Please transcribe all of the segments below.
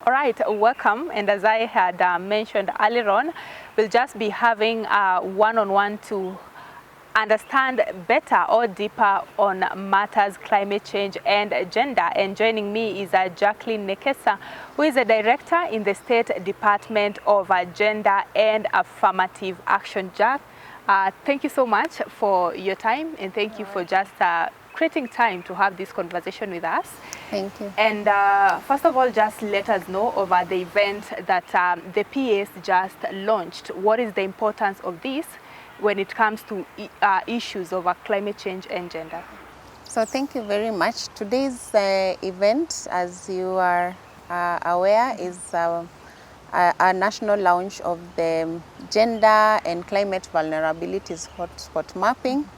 All right, welcome. And as I had mentioned earlier on, we'll just be having a one-on-one to understand better or deeper on matters climate change and gender. And joining me is Jacqueline Nekesa, who is a director in the State Department of Gender and Affirmative Action. Jack, thank you so much for your time, and thank you for just creating time to have this conversation with us. Thank you. And first of all, just let us know about the event that the PS just launched. What is the importance of this when it comes to issues of climate change and gender? So thank you very much. Today's event, as you are aware, is a national launch of the Gender and Climate Vulnerabilities Hotspot Mapping.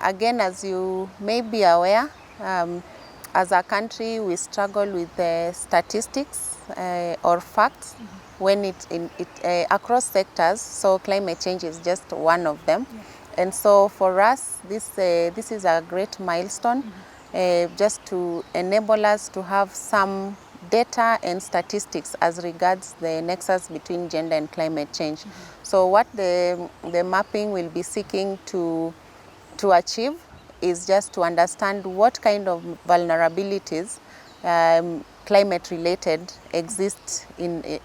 Again, as you may be aware, as a country, we struggle with statistics or facts when it across sectors. So climate change is just one of them, and so for us, this is a great milestone, just to enable us to have some data and statistics as regards the nexus between gender and climate change. So what the mapping will be seeking to achieve is just to understand what kind of vulnerabilities climate related exist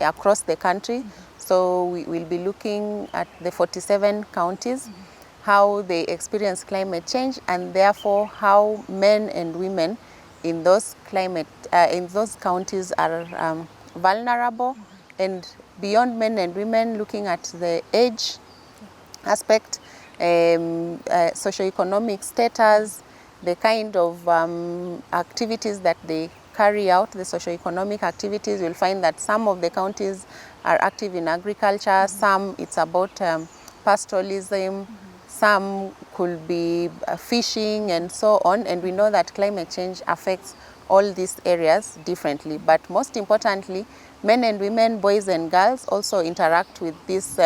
across the country. So we will be looking at the 47 counties, how they experience climate change, and therefore how men and women in those counties are vulnerable. And beyond men and women, looking at the age aspect, socioeconomic status, the kind of activities that they carry out, the socioeconomic activities. You'll find that some of the counties are active in agriculture, some it's about pastoralism, some could be fishing and so on. And we know that climate change affects all these areas differently. But most importantly, men and women, boys and girls also interact with these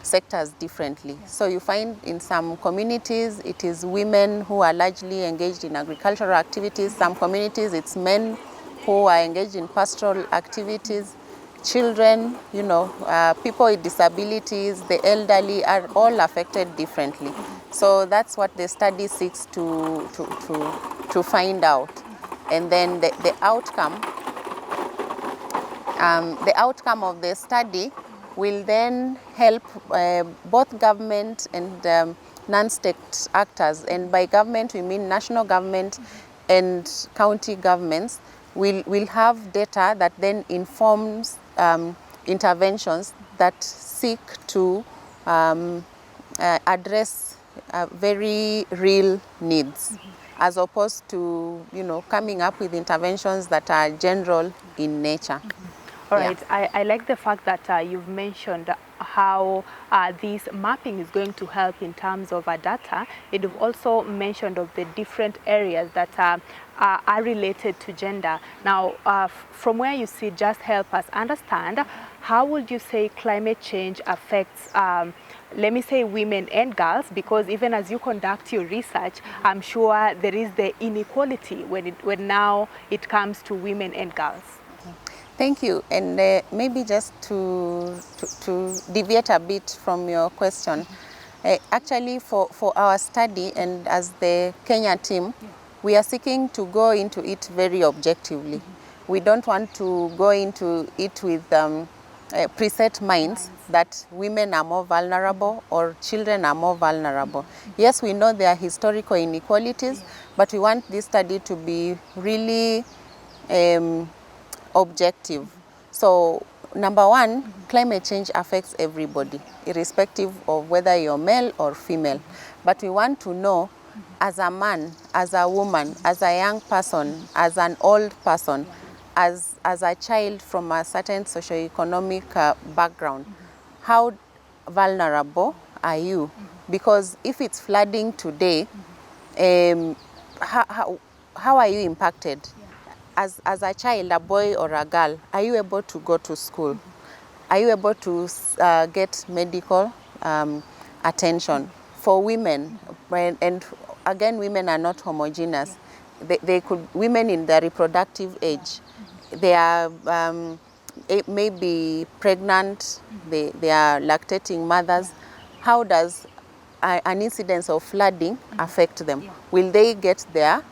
sectors differently. So you find in some communities it is women who are largely engaged in agricultural activities. Some communities it's men who are engaged in pastoral activities. Children, people with disabilities, the elderly are all affected differently. So that's what the study seeks to find out. And then the outcome of the study will then help both government and non-state actors. And by government, we mean national government and county governments will have data that then informs interventions that seek to address very real needs, as opposed to coming up with interventions that are general in nature. All right, I like the fact that you've mentioned how this mapping is going to help in terms of data. You've also mentioned of the different areas that are related to gender. Now, from where you see, just help us understand, how would you say climate change affects, let me say, women and girls? Because even as you conduct your research, I'm sure there is the inequality when now it comes to women and girls. Thank you. And maybe just to deviate a bit from your question, actually for our study and as the Kenya team, we are seeking to go into it very objectively. We don't want to go into it with preset minds that women are more vulnerable or children are more vulnerable. Yes, we know there are historical inequalities, but we want this study to be really objective. So number one, climate change affects everybody, irrespective of whether you're male or female. But we want to know, as a man, as a woman, as a young person, as an old person, as a child from a certain socioeconomic background, how vulnerable are you? Because if it's flooding today, how are you impacted? As a child, a boy or a girl, are you able to go to school? Are you able to get medical attention? For women, and again, women are not homogeneous. Women in their reproductive age, they are maybe pregnant, they are lactating mothers. How does an incidence of flooding affect them? Will they get their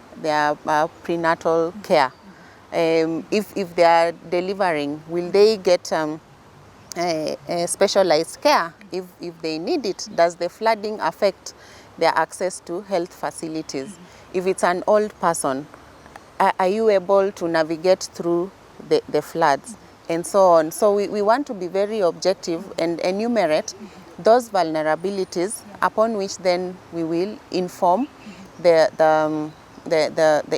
prenatal care? If they are delivering, will they get a specialized care if they need it? Does the flooding affect their access to health facilities? If it's an old person, are you able to navigate through the floods? And so on. So we want to be very objective and enumerate those vulnerabilities upon which then we will inform the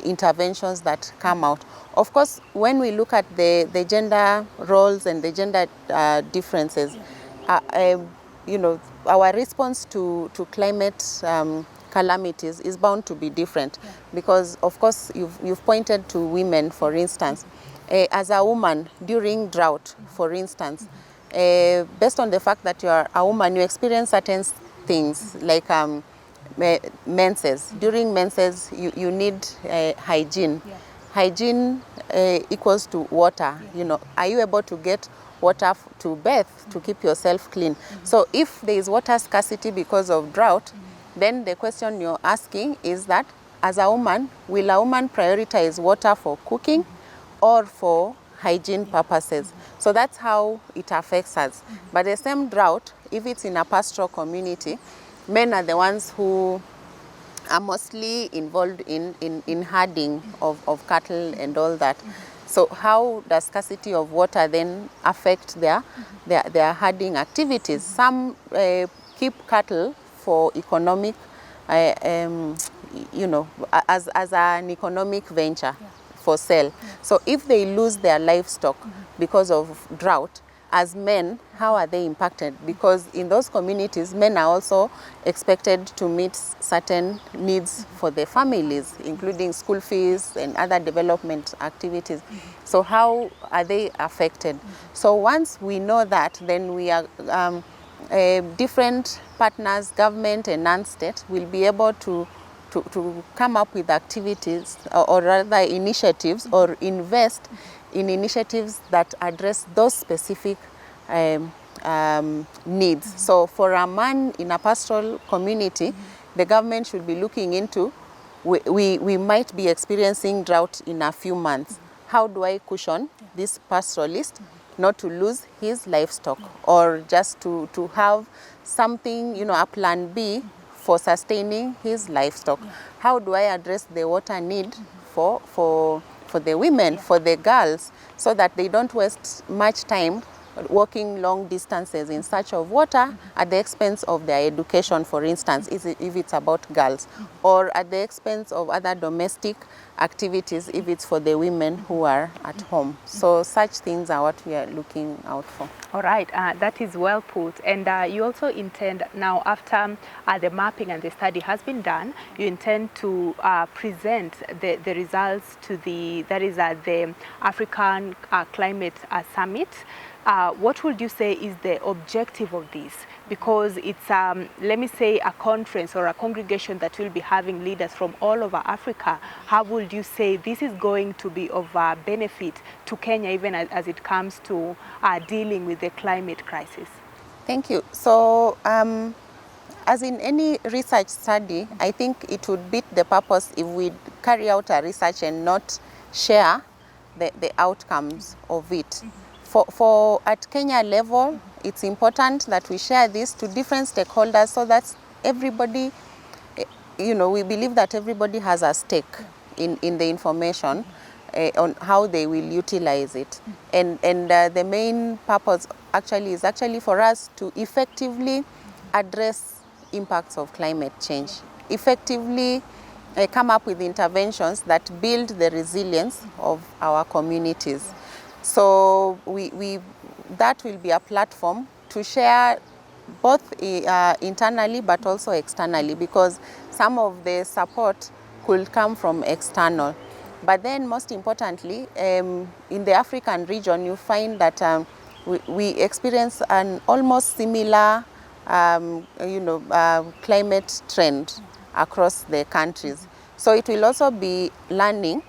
interventions that come out. Of course, when we look at the gender roles and the gender differences, you know, our response to climate calamities is bound to be different, because of course you've pointed to women, for instance. As a woman during drought, for instance, based on the fact that you are a woman, you experience certain things like menses. During menses, you need hygiene. Hygiene equals to water. You know, are you able to get water to bathe, to keep yourself clean? So if there is water scarcity because of drought, then the question you're asking is that, as a woman, will a woman prioritize water for cooking or for hygiene purposes? So that's how it affects us. But the same drought, if it's in a pastoral community, men are the ones who are mostly involved in herding of cattle and all that. So how does scarcity of water then affect their herding activities? Some keep cattle for economic, you know, as an economic venture for sale. So if they lose their livestock because of drought, as men, how are they impacted? Because in those communities, men are also expected to meet certain needs for their families, including school fees and other development activities. So how are they affected? So once we know that, then we are different partners, government and non-state, will be able to come up with activities or rather initiatives, or invest in initiatives that address those specific needs. So for a man in a pastoral community, the government should be looking into, we might be experiencing drought in a few months. How do I cushion this pastoralist not to lose his livestock, or just to have something, you know, a plan B for sustaining his livestock? How do I address the water need for the women, for the girls, so that they don't waste much time walking long distances in search of water at the expense of their education, for instance, if it's about girls, or at the expense of other domestic activities if it's for the women who are at home. So such things are what we are looking out for. All right, that is well put. And you also intend now, after the mapping and the study has been done, you intend to present the results to the African Climate Summit. What would you say is the objective of this? Because it's, let me say, a conference or a congregation that will be having leaders from all over Africa. How would you say this is going to be of benefit to Kenya, even as it comes to dealing with the climate crisis? Thank you. So, as in any research study, I think it would beat the purpose if we carry out a research and not share the outcomes of it. For at Kenya level, it's important that we share this to different stakeholders, so that everybody, you know, we believe that everybody has a stake in the information on how they will utilize it. And the main purpose actually is for us to effectively address impacts of climate change, effectively come up with interventions that build the resilience of our communities. So that will be a platform to share both internally but also externally, because some of the support could come from external. But then most importantly, in the African region, you find that we experience an almost similar climate trend across the countries. So it will also be learning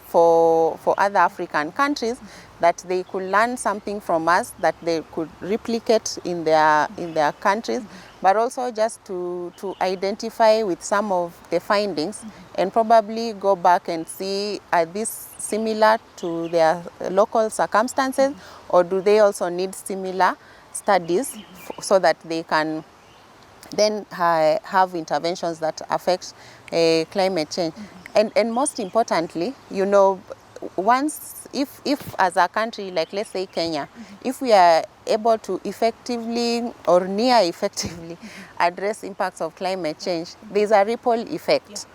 for other African countries, that they could learn something from us that they could replicate in their countries, but also just to identify with some of the findings and probably go back and see, are these similar to their local circumstances, or do they also need similar studies so that they can then have interventions that affect climate change. And most importantly, you know, once, if as a country, like let's say Kenya, if we are able to effectively or near effectively address impacts of climate change, there's a ripple effect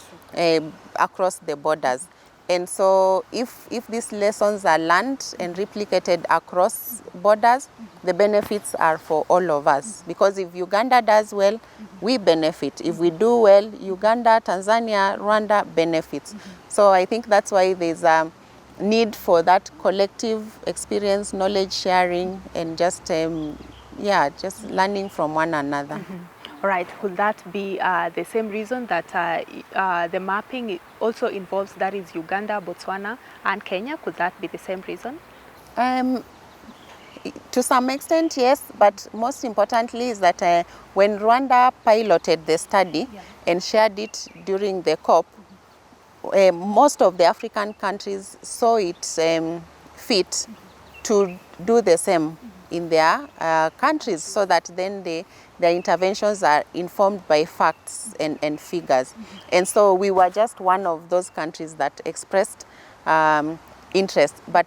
across the borders. And so if these lessons are learned and replicated across borders, the benefits are for all of us. Because if Uganda does well, we benefit. If we do well, Uganda, Tanzania, Rwanda benefits. So I think that's why there's a need for that collective experience, knowledge sharing, and just just learning from one another. Right. Could that be the same reason that the mapping also involves, that is Uganda, Botswana, and Kenya? Could that be the same reason? To some extent, yes, but most importantly is that when Rwanda piloted the study and shared it during the COP, most of the African countries saw it fit to do the same in their countries, so that then their interventions are informed by facts and figures. And so we were just one of those countries that expressed interest, but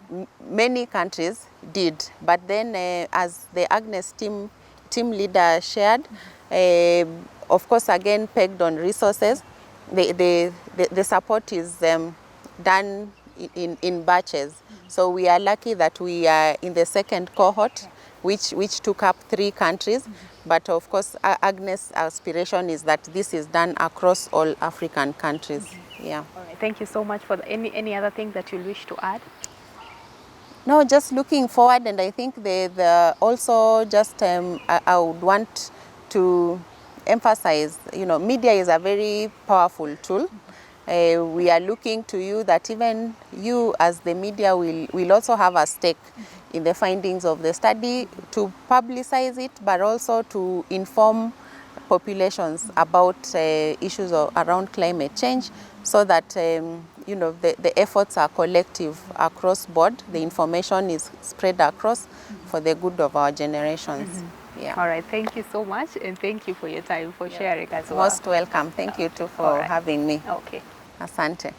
many countries did. But then as the Agnes team leader shared, of course again pegged on resources, the support is done in batches. So we are lucky that we are in the second cohort, which took up 3 countries. But of course, Agnes' aspiration is that this is done across all African countries. Yeah. All right. Thank you so much for any other thing that you wish to add? No, just looking forward, and I think the also just I would want to emphasize, you know, media is a very powerful tool. We are looking to you that even you as the media will also have a stake in the findings of the study, to publicize it, but also to inform populations about issues around climate change, so that you know, the efforts are collective across board. The information is spread across for the good of our generations. Yeah. All right. Thank you so much, and thank you for your time, for sharing as well. Most welcome. Thank you too for having me. Okay. Asante.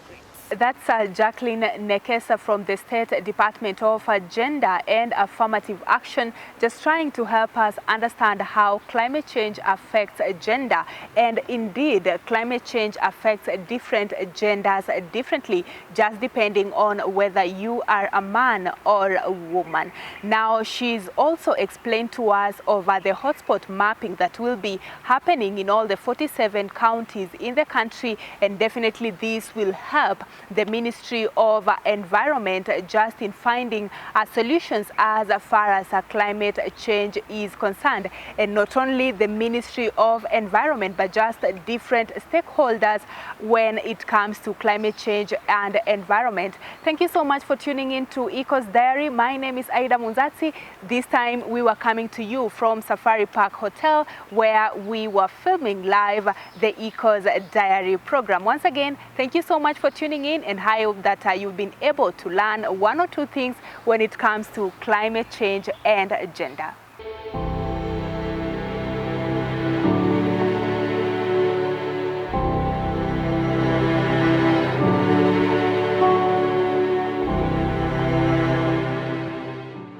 That's Jacqueline Nekesa from the State Department of Gender and Affirmative Action, just trying to help us understand how climate change affects gender. And indeed, climate change affects different genders differently, just depending on whether you are a man or a woman. Now, she's also explained to us over the hotspot mapping that will be happening in all the 47 counties in the country, and definitely this will help the Ministry of Environment just in finding solutions as far as climate change is concerned. And not only the Ministry of Environment, but just different stakeholders when it comes to climate change and environment. Thank you so much for tuning in to Eco's Diary. My name is Aida Munzatsi. This time we were coming to you from Safari Park Hotel, where we were filming live the Eco's Diary program. Once again, thank you so much for tuning in, and I hope that you've been able to learn 1 or 2 things when it comes to climate change and gender.